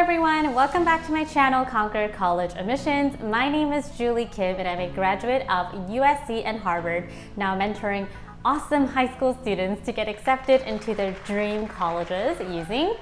everyone, welcome back to my channel Conquer College Admissions. My name is Julie Kim and I'm a graduate of USC and Harvard, now mentoring awesome high school students to get accepted into their dream colleges using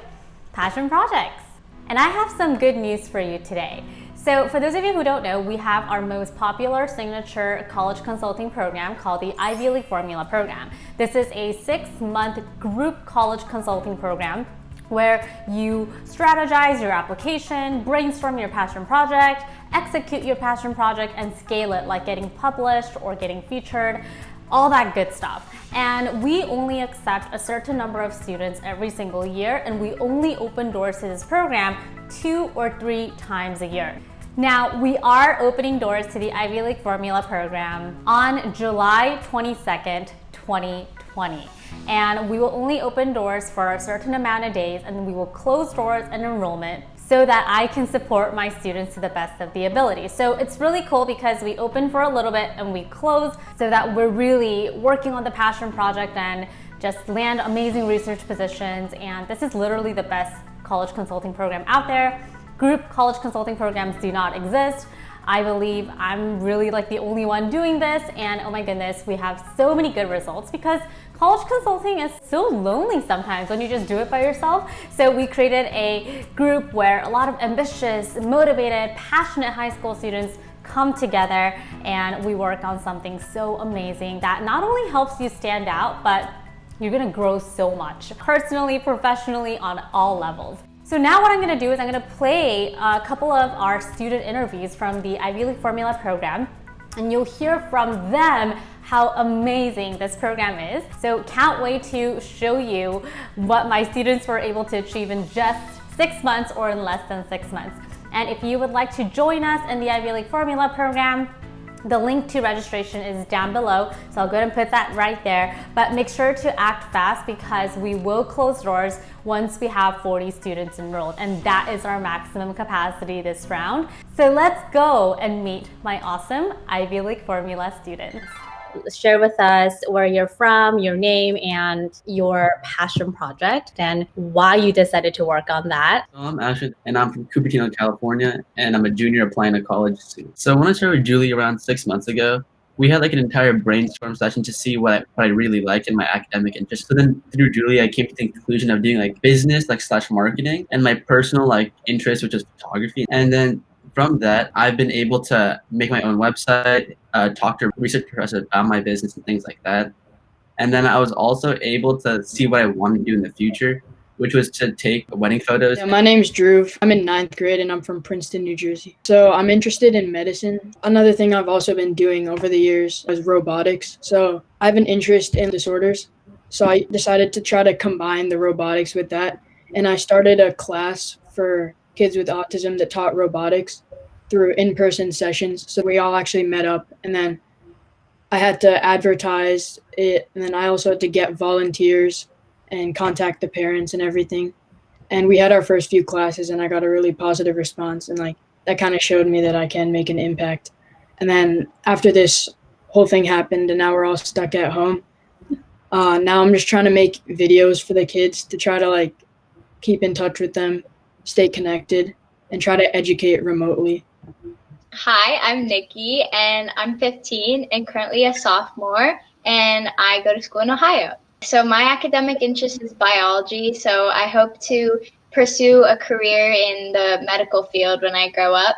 passion projects. And I have some good news for you today. So for those of you who don't know, we have our most popular signature college consulting program called the Ivy League Formula program. This is a 6-month group college consulting program where you strategize your application, brainstorm your passion project, execute your passion project, and scale it, like getting published or getting featured, all that good stuff. And we only accept a certain number of students every single year, and we only open doors to this program 2 or 3 times a year. Now, we are opening doors to the Ivy League Formula program on July 22nd, 2020. And we will only open doors for a certain amount of days, and we will close doors and enrollment so that I can support my students to the best of the ability. So it's really cool because we open for a little bit and we close so that we're really working on the passion project and just land amazing research positions. And this is literally the best college consulting program out there. Group college consulting programs do not exist. I believe I'm really like the only one doing this, and oh my goodness, we have so many good results because college consulting is so lonely sometimes when you just do it by yourself. So we created a group where a lot of ambitious, motivated, passionate high school students come together and we work on something so amazing that not only helps you stand out, but you're gonna grow so much personally, professionally, on all levels. So now what I'm gonna do is I'm gonna play a couple of our student interviews from the Ivy League Formula program, and you'll hear from them how amazing this program is. So can't wait to show you what my students were able to achieve in just 6 months or in less than 6 months. And if you would like to join us in the Ivy League Formula program, the link to registration is down below, so I'll go ahead and put that right there. But make sure to act fast because we will close doors once we have 40 students enrolled, and that is our maximum capacity this round. So let's go and meet my awesome Ivy League Formula students. Share with us where you're from, your name, and your passion project, and why you decided to work on that. So I'm Ashton, and I'm from Cupertino, California, and I'm a junior applying to college soon. So when I started with Julie around 6 months ago, we had like an entire brainstorm session to see what I really like in my academic interest. So then through Julie, I came to the conclusion of doing like business, like / marketing, and my personal like interest, which is photography. And then from that, I've been able to make my own website, talk to research professors about my business and things like that. And then I was also able to see what I want to do in the future, which was to take wedding photos. Yeah, my name's Drew. I'm in 9th grade and I'm from Princeton, New Jersey. So I'm interested in medicine. Another thing I've also been doing over the years is robotics. So I have an interest in disorders. So I decided to try to combine the robotics with that. And I started a class for kids with autism that taught robotics through in-person sessions. So we all actually met up, and then I had to advertise it, and then I also had to get volunteers and contact the parents and everything. And we had our first few classes, and I got a really positive response, and like that kind of showed me that I can make an impact. And then after this whole thing happened, and now we're all stuck at home, now I'm just trying to make videos for the kids to try to like keep in touch with them, stay connected, and try to educate remotely. Hi, I'm Nikki, and I'm 15 and currently a sophomore, and I go to school in Ohio. So my academic interest is biology, so I hope to pursue a career in the medical field when I grow up.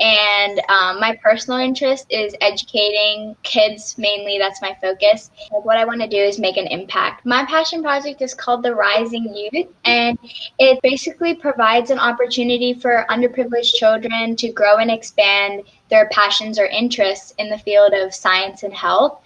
And my personal interest is educating kids, mainly. That's my focus. What I want to do is make an impact. My passion project is called the Rising Youth, and it basically provides an opportunity for underprivileged children to grow and expand their passions or interests in the field of science and health.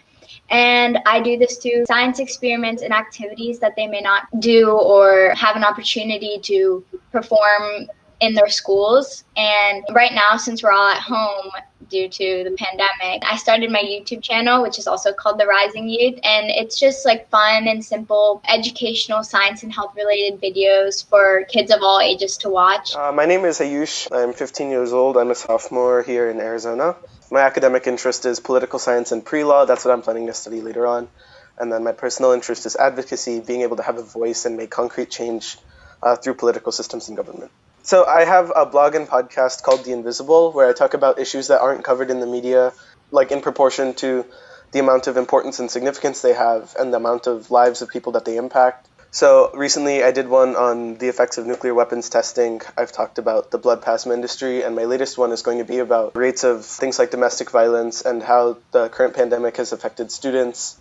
And I do this through science experiments and activities that they may not do or have an opportunity to perform in their schools. And right now, since we're all at home due to the pandemic, I started my YouTube channel, which is also called The Rising Youth. And it's just like fun and simple educational science and health related videos for kids of all ages to watch. My name is Ayush. I'm 15 years old. I'm a sophomore here in Arizona. My academic interest is political science and pre-law. That's what I'm planning to study later on. And then my personal interest is advocacy, being able to have a voice and make concrete change through political systems and government. So I have a blog and podcast called The Invisible, where I talk about issues that aren't covered in the media, like in proportion to the amount of importance and significance they have and the amount of lives of people that they impact. So recently I did one on the effects of nuclear weapons testing. I've talked about the blood plasma industry, and my latest one is going to be about rates of things like domestic violence and how the current pandemic has affected students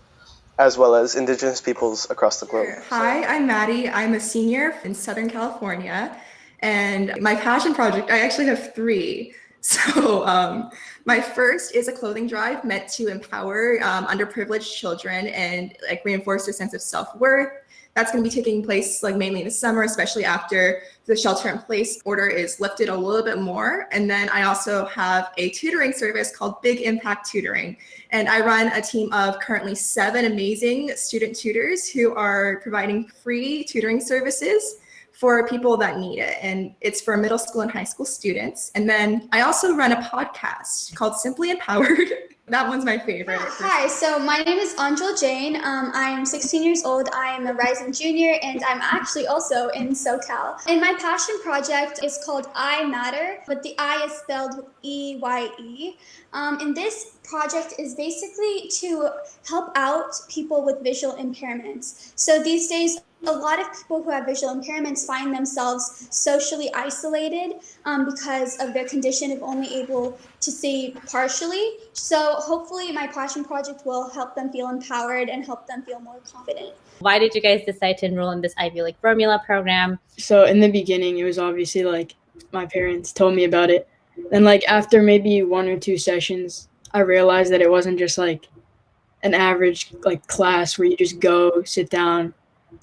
as well as Indigenous peoples across the globe. Hi, I'm Maddie. I'm a senior in Southern California, and my passion project, I actually have three. So my first is a clothing drive meant to empower underprivileged children and like reinforce their sense of self-worth. That's going to be taking place like mainly in the summer, especially after the shelter-in-place order is lifted a little bit more. And then I also have a tutoring service called Big Impact Tutoring. And I run a team of currently 7 amazing student tutors who are providing free tutoring services for people that need it. And it's for middle school and high school students. And then I also run a podcast called Simply Empowered. That one's my favorite. Hi, so my name is Anjal Jain. I'm 16 years old. I am a rising junior, and I'm actually also in SoCal. And my passion project is called I Matter, but the I is spelled E-Y-E. And this project is basically to help out people with visual impairments. So these days, a lot of people who have visual impairments find themselves socially isolated because of their condition of only able to see partially. So hopefully my passion project will help them feel empowered and help them feel more confident. Why did you guys decide to enroll in this Ivy League formula program? So in the beginning, it was obviously like my parents told me about it. Then like after maybe 1 or 2 sessions, I realized that it wasn't just like an average like class where you just go, sit down,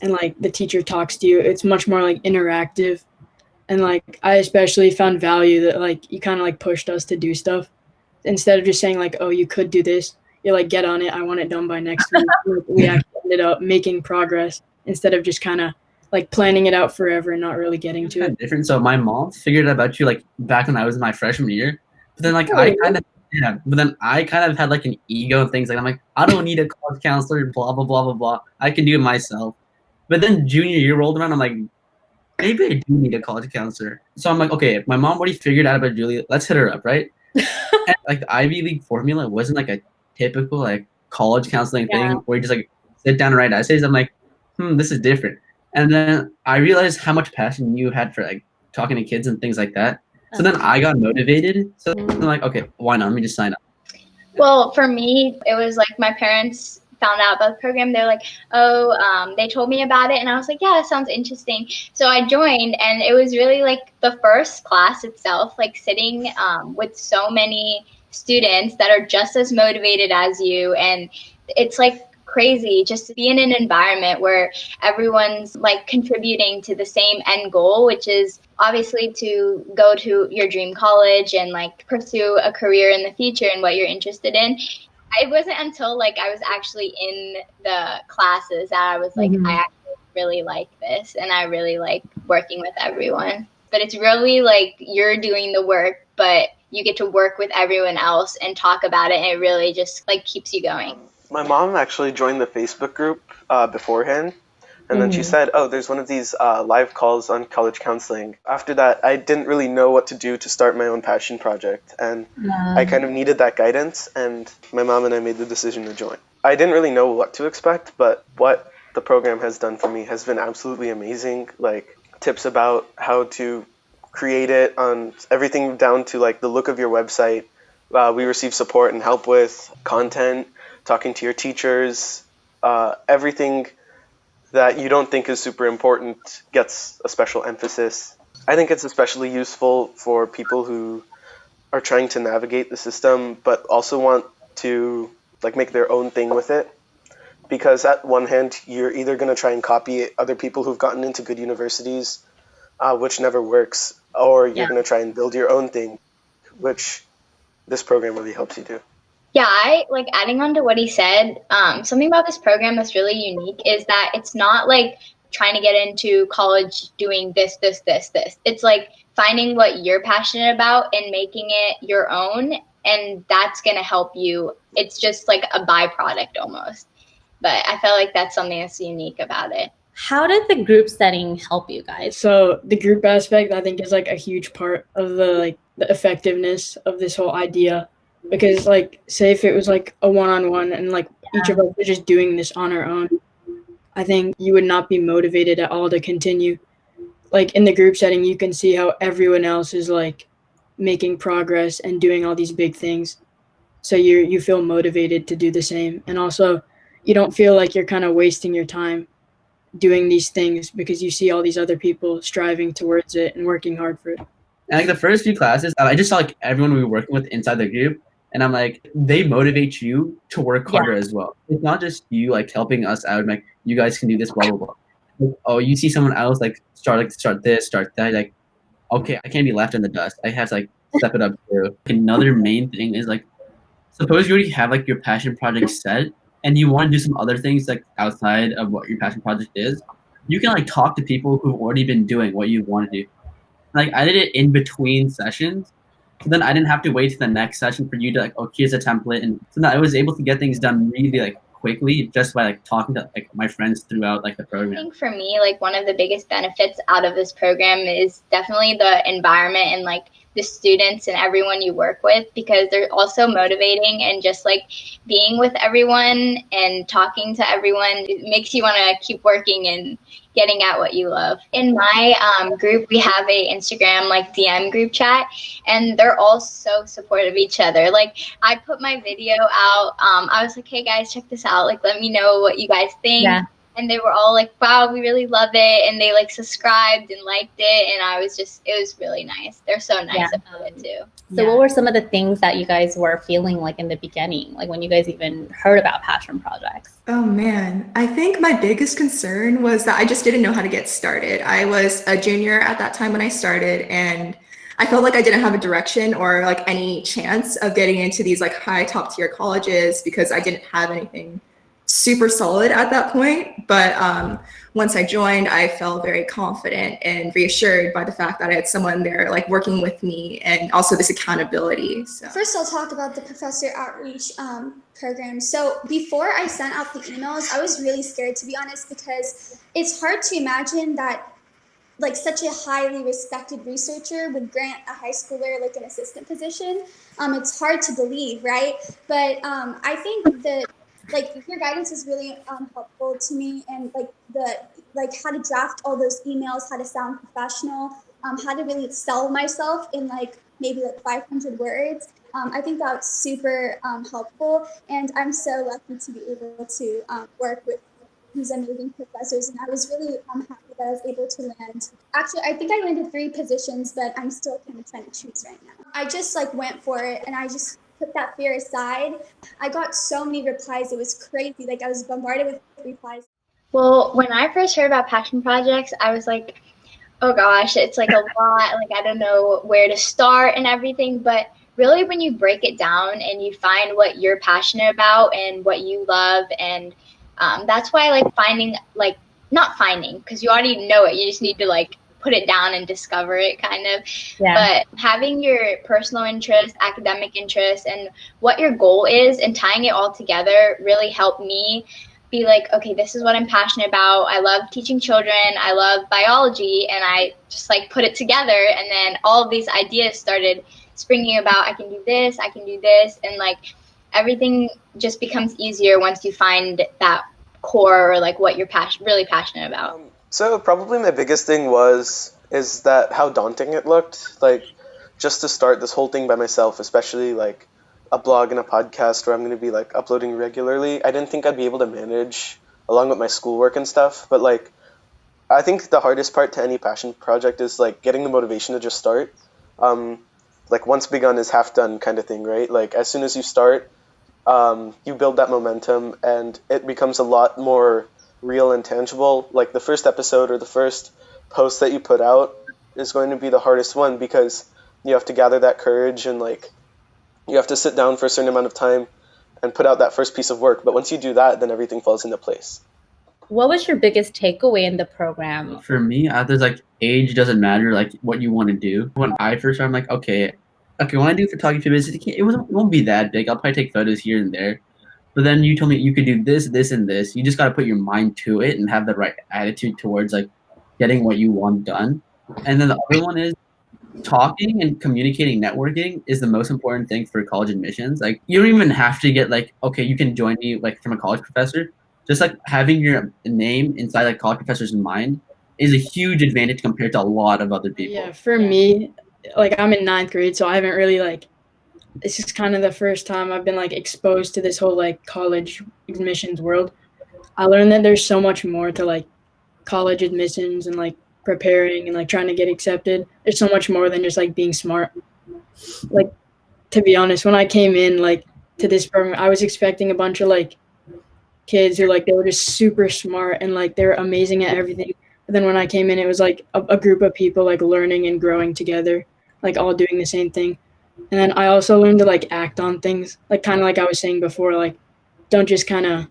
and like the teacher talks to you. It's much more like interactive. And like I especially found value that like you kind of like pushed us to do stuff instead of just saying like, oh, you could do this. You're like, get on it. I want it done by next week. Like, we actually ended up making progress instead of just kind of like planning it out forever and not really getting to it. Different. So my mom figured out about you like back when I was in my freshman year, but then like I kind of had like an ego and things like I'm like, I don't need a college counselor, blah blah blah blah blah. I can do it myself. But then junior year rolled around, I'm like, maybe I do need a college counselor. So I'm like, okay, my mom already figured out about Julie. Let's hit her up, right? And, like the Ivy League formula wasn't like a typical like college counseling thing where you just like sit down and write essays. I'm like, this is different. And then I realized how much passion you had for like talking to kids and things like that. So then I got motivated. So I'm like, okay, why not? Let me just sign up. Well, for me, it was like my parents found out about the program. They're like, they told me about it. And I was like, yeah, that sounds interesting. So I joined, and it was really like the first class itself, like sitting with so many students that are just as motivated as you. And it's like crazy just to be in an environment where everyone's like contributing to the same end goal, which is obviously to go to your dream college and like pursue a career in the future and what you're interested in. It wasn't until like I was actually in the classes that I was like, I actually really like this and I really like working with everyone. But it's really like you're doing the work, but you get to work with everyone else and talk about it, and it really just like keeps you going. My mom actually joined the Facebook group beforehand, and then she said, oh, there's one of these live calls on college counseling. After that, I didn't really know what to do to start my own passion project, and I kind of needed that guidance, and my mom and I made the decision to join. I didn't really know what to expect, but what the program has done for me has been absolutely amazing. Like tips about how to create it, on everything down to like the look of your website. We receive support and help with content, talking to your teachers, everything that you don't think is super important gets a special emphasis. I think it's especially useful for people who are trying to navigate the system, but also want to like make their own thing with it. Because at one hand, you're either going to try and copy other people who've gotten into good universities, which never works, or you're going to try and build your own thing, which this program really helps you do. Yeah, I like adding on to what he said. Something about this program that's really unique is that it's not like trying to get into college doing this. It's like finding what you're passionate about and making it your own, and that's going to help you. It's just like a byproduct almost. But I felt like that's something that's unique about it. How did the group setting help you guys? So the group aspect, I think, is like a huge part of the effectiveness of this whole idea, because like say if it was like a one-on-one and like each of us were just doing this on our own, I think you would not be motivated at all to continue. Like in the group setting, you can see how everyone else is like making progress and doing all these big things, so you feel motivated to do the same, and also you don't feel like you're kind of wasting your time doing these things because you see all these other people striving towards it and working hard for it. And like the first few classes, I just saw like everyone we were working with inside the group, and I'm like, they motivate you to work harder as well. It's not just you like helping us out, like you guys can do this, blah blah blah. Like, oh, you see someone else like start this, start that, like, okay, I can't be left in the dust. I have to like step it up too. Another main thing is like, suppose you already have like your passion project set, and you want to do some other things like outside of what your passion project is. You can like talk to people who've already been doing what you want to do. Like I did it in between sessions, so then I didn't have to wait to the next session for you to like, oh, here's a template, and so now I was able to get things done really like quickly just by like talking to like my friends throughout like the program. I think for me, like one of the biggest benefits out of this program is definitely the environment and like the students and everyone you work with, because they're also motivating, and just like being with everyone and talking to everyone, it makes you want to keep working and getting at what you love. In my group, we have a Instagram like DM group chat, and they're all so supportive of each other. Like I put my video out, I was like, hey guys, check this out, like let me know what you guys think. And they were all like, wow, we really love it. And they like subscribed and liked it. And I was just, it was really nice. They're so nice about it too. So what were some of the things that you guys were feeling like in the beginning, like when you guys even heard about passion projects? Oh man, I think my biggest concern was that I just didn't know how to get started. I was a junior at that time when I started, and I felt like I didn't have a direction or like any chance of getting into these like high top tier colleges because I didn't have anything super solid at that point. But once I joined, I felt very confident and reassured by the fact that I had someone there like working with me, and also this accountability. So. First, I'll talk about the professor outreach program. So before I sent out the emails, I was really scared, to be honest, because it's hard to imagine that like such a highly respected researcher would grant a high schooler like an assistant position. It's hard to believe, right? But I think that like your guidance is really helpful to me, and like how to draft all those emails, how to sound professional, how to really sell myself in like maybe like 500 words. I think that was super helpful, and I'm so lucky to be able to work with these amazing professors, and I was really happy that I was able to land. Actually, I think I landed 3 positions, but I'm still kind of trying to choose right now. I just like went for it, and I just put that fear aside. I got so many replies. It was crazy. Like I was bombarded with replies. Well, when I first heard about passion projects, I was like, oh gosh, it's like a lot. Like I don't know where to start and everything. But really when you break it down and you find what you're passionate about and what you love, and that's why I like finding, like not finding, because you already know it. You just need to like put it down and discover it kind of. But having your personal interest, academic interest, and what your goal is and tying it all together really helped me be like, okay, this is what I'm passionate about. I love teaching children. I love biology. And I just like put it together. And then all of these ideas started springing about, I can do this, I can do this. And like everything just becomes easier once you find that core, or like what you're really passionate about. So probably my biggest thing is that how daunting it looked. Like just to start this whole thing by myself, especially like a blog and a podcast where I'm going to be like uploading regularly. I didn't think I'd be able to manage along with my schoolwork and stuff. But like, I think the hardest part to any passion project is like getting the motivation to just start. Like once begun is half done kind of thing, right? Like as soon as you start, you build that momentum and it becomes a lot more real and tangible. Like the first episode or the first post that you put out is going to be the hardest one, because you have to gather that courage and like you have to sit down for a certain amount of time and put out that first piece of work. But once you do that, then everything falls into place. What was your biggest takeaway in the program? For me, there's like age doesn't matter, like what you want to do. When I first started, I'm like, okay, when I do photography business, it won't be that big. I'll probably take photos here and there. But then you told me you could do this, this, and this. You just got to put your mind to it and have the right attitude towards like getting what you want done. And then the other one is talking and communicating, networking is the most important thing for college admissions. Like you don't even have to get like, okay, you can join me like from a college professor. Just like having your name inside like college professor's mind is a huge advantage compared to a lot of other people. Yeah, for me, like I'm in 9th grade, so I haven't really like, this is kind of the first time I've been like exposed to this whole like college admissions world. I learned that there's so much more to like college admissions and like preparing and like trying to get accepted. There's so much more than just like being smart. Like, to be honest, when I came in like to this program, I was expecting a bunch of like kids who like they were just super smart and like they're amazing at everything. But then when I came in, it was like a group of people like learning and growing together, like all doing the same thing. And then I also learned to like act on things, like kind of like I was saying before, like don't just kind of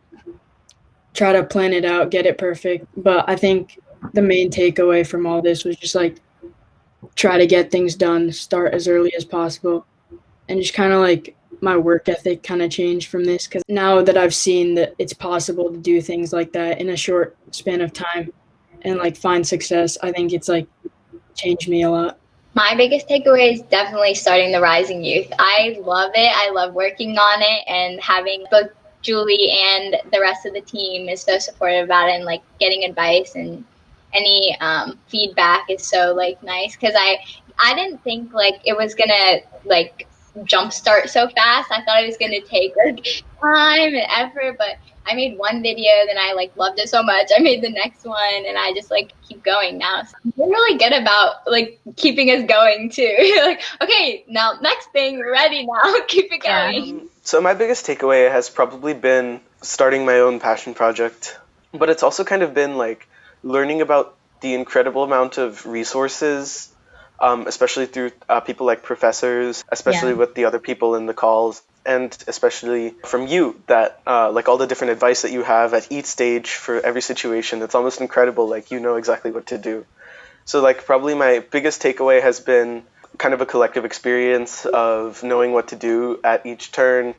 try to plan it out, get it perfect. But I think the main takeaway from all this was just like try to get things done, start as early as possible, and just kind of like my work ethic kind of changed from this, because now that I've seen that it's possible to do things like that in a short span of time and like find success, I think it's like changed me a lot. My biggest takeaway is definitely starting the Rising Youth. I love it. I love working on it, and having both Julie and the rest of the team is so supportive about it, and like getting advice and any feedback is so like nice, because I didn't think like it was gonna like jumpstart so fast. I thought it was gonna take like time and effort, but I made one video, then I like loved it so much. I made the next one, and I just like keep going now. So they're really good about like keeping us going too. Like, okay, now next thing, we're ready now. Keep it going. So my biggest takeaway has probably been starting my own passion project, but it's also kind of been like learning about the incredible amount of resources, especially through people like professors, especially with the other people in the calls, and especially from you, that like all the different advice that you have at each stage for every situation. It's almost incredible, like you know exactly what to do. So like probably my biggest takeaway has been kind of a collective experience of knowing what to do at each turn,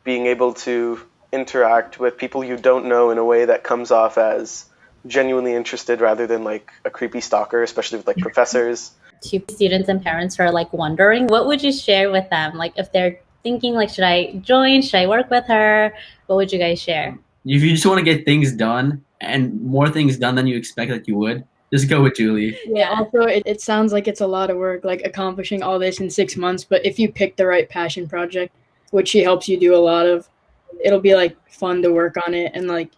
being able to interact with people you don't know in a way that comes off as genuinely interested rather than like a creepy stalker, especially with like professors. To students and parents who are like wondering, what would you share with them? Like if they're thinking like, should I join? Should I work with her? What would you guys share? If you just want to get things done and more things done than you expect that you would, just go with Julie. Yeah, also it sounds like it's a lot of work, like accomplishing all this in 6 months, but if you pick the right passion project, which she helps you do a lot of, it'll be like fun to work on it, and like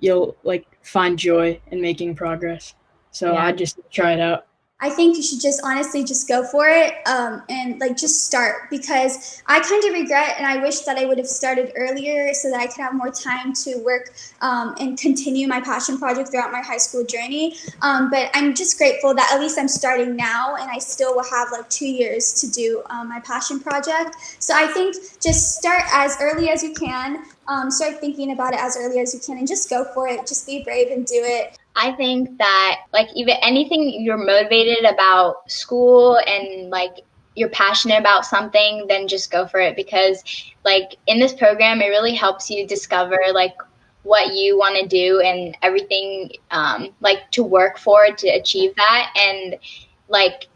you'll like find joy in making progress. So I just try it out. I think you should just honestly just go for it and like just start, because I kind of regret and I wish that I would have started earlier so that I could have more time to work and continue my passion project throughout my high school journey. But I'm just grateful that at least I'm starting now, and I still will have like 2 years to do my passion project. So I think just start as early as you can, start thinking about it as early as you can, and just go for it. Just be brave and do it. I think that like even anything you're motivated about school and like you're passionate about something, then just go for it, because like in this program, it really helps you discover like what you want to do and everything like to work for to achieve that. And like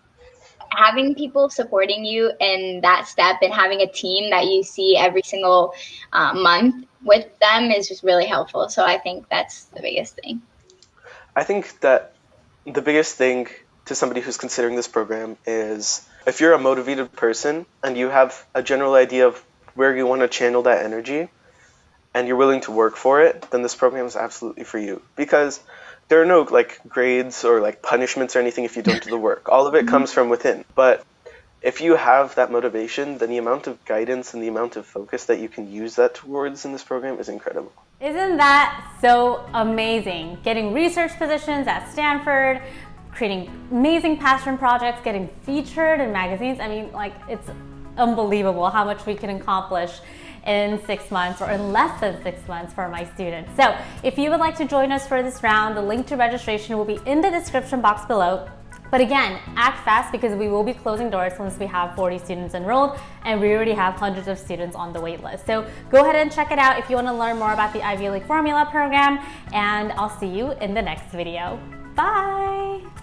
having people supporting you in that step and having a team that you see every single month with them is just really helpful. So I think that's the biggest thing. I think that the biggest thing to somebody who's considering this program is if you're a motivated person and you have a general idea of where you want to channel that energy and you're willing to work for it, then this program is absolutely for you, because there are no like grades or like punishments or anything if you don't do the work. All of it comes from within. But if you have that motivation, then the amount of guidance and the amount of focus that you can use that towards in this program is incredible. Isn't that so amazing? Getting research positions at Stanford, creating amazing passion projects, getting featured in magazines. I mean, like, it's unbelievable how much we can accomplish in 6 months, or in less than 6 months for my students. So if you would like to join us for this round, the link to registration will be in the description box below. But again, act fast because we will be closing doors once we have 40 students enrolled, and we already have hundreds of students on the wait list. So go ahead and check it out if you want to learn more about the Ivy League Formula program, and I'll see you in the next video. Bye!